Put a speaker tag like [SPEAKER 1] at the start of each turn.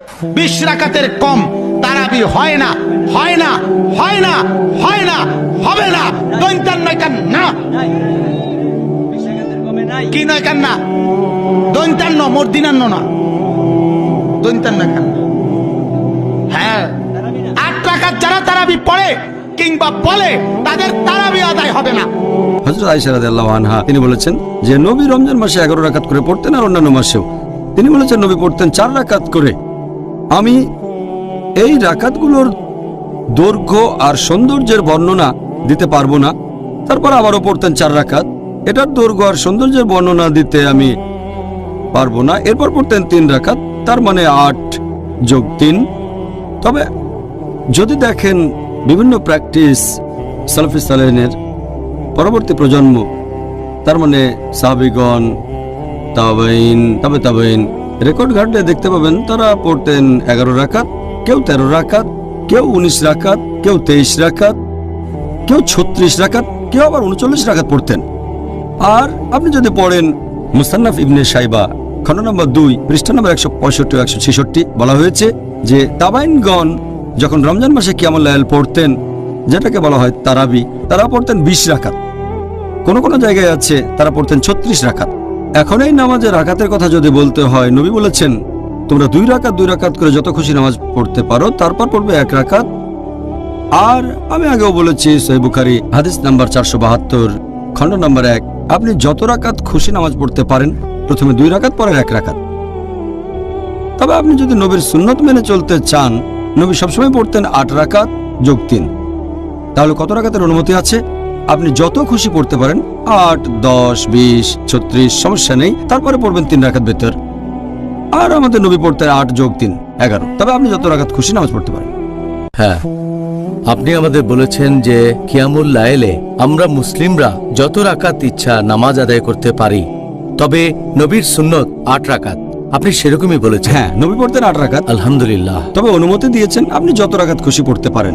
[SPEAKER 1] 20 রাকাতের কম তারাবি হয় না, হয় না, হয় না, হয় না, হবে না। দৈন্তান নয় কান না, কি নয় কান না, দৈন্তান্ন মর্দিনান্ন না, দৈন্তান্ন কান। হ্যাঁ, 8 রাকাত যারা তারাবি পড়ে কিংবা বলে তাদের তারাবি আদায় হবে না।
[SPEAKER 2] হযরত আয়েশা রাদিয়াল্লাহু আনহা তিনি বলেছেন যে নবী রমজান মাসে 11 রাকাত করে পড়তেন আর অন্যান্য মাসেও তিনি বলেছেন নবী পড়তেন 4 রাকাত করে। আমি এই রাকাতগুলোর দৈর্ঘ্য আর সৌন্দর্যের বর্ণনা দিতে পারবো না। তারপর আবারও পড়তেন 4 রাকাত, এটার দৈর্ঘ্য আর সৌন্দর্যের বর্ণনা দিতে আমি পারবো না। এরপর পড়তেন 3 রাকাত, তার মানে 8 যোগ 3। তবে যদি দেখেন বিভিন্ন প্র্যাকটিস সালাফি সালেহিনের পরবর্তী প্রজন্ম, তার মানে সাহাবীগণ, তাবেঈন, তাবে তাবেঈন, রেকর্ড ঘাটলে দেখতে পাবেন তারা পড়তেন 11 রাকাত, কেউ 13 রাকাত, কেউ 19 রাকাত, কেউ 23 রাকাত, কেউ 36 রাকাত, কেউ আবার 39 রাকাত পড়তেন। আর আপনি যদি পড়েন মুসান্নাফ ইবনে শাইবা খণ্ড নম্বর 2 পৃষ্ঠা নম্বর 165 ও 166 বলা হয়েছে যে তাবাইনগণ যখন রমজান মাসে কিয়ামুল লাইল পড়তেন, যেটাকে বলা হয় তারাবি, তারা পড়তেন 20 রাকাত। কোনো কোনো জায়গায় আছে তারা পড়তেন 36 রাকাত। এখন এই নামাজের রাকাতের কথা যদি বলতে হয়, নবী বলেছেন তোমরা 2 রাকাত করে যত খুশি নামাজ পড়তে পারো, তারপর পড়বে 1 রাকাত। আর আমি আগেও বলেছি সহিহ বুখারী হাদিস নাম্বার 472 খণ্ড নম্বর 1, আপনি যত রাকাত খুশি নামাজ পড়তে পারেন, প্রথমে 2 রাকাত পরে 1 রাকাত। তবে আপনি যদি নবীর সুন্নত মেনে চলতে চান, নবী সবসময় পড়তেন 8 রাকাত যোগ 3। তাহলে কত রাকাতের অনুমতি আছে? আপনি যত খুশি পড়তে পারেন, 8, 10, 20, 36 সমস্যা নেই। তারপরে পড়বেন 3 রাকাত বেতর। আর আমাদের নবী পড়তেন 8 যোগ 3 11। তবে আপনি যত রাকাত খুশি নামাজ পড়তে পারেন।
[SPEAKER 3] হ্যাঁ, আপনি আমাদের বলেছেন যে কিয়ামুল লাইলে আমরা মুসলিমরা যত রাকাত ইচ্ছা নামাজ আদায় করতে পারি, তবে নবীর সুন্নত 8 রাকাত। আপনি সেরকমই বলেছেন।
[SPEAKER 2] হ্যাঁ, নবী পড়তেন 8 রাকাত।
[SPEAKER 3] আলহামদুলিল্লাহ।
[SPEAKER 2] তবে অনুমতি দিয়েছেন আপনি যত রাকাত খুশি পড়তে পারেন।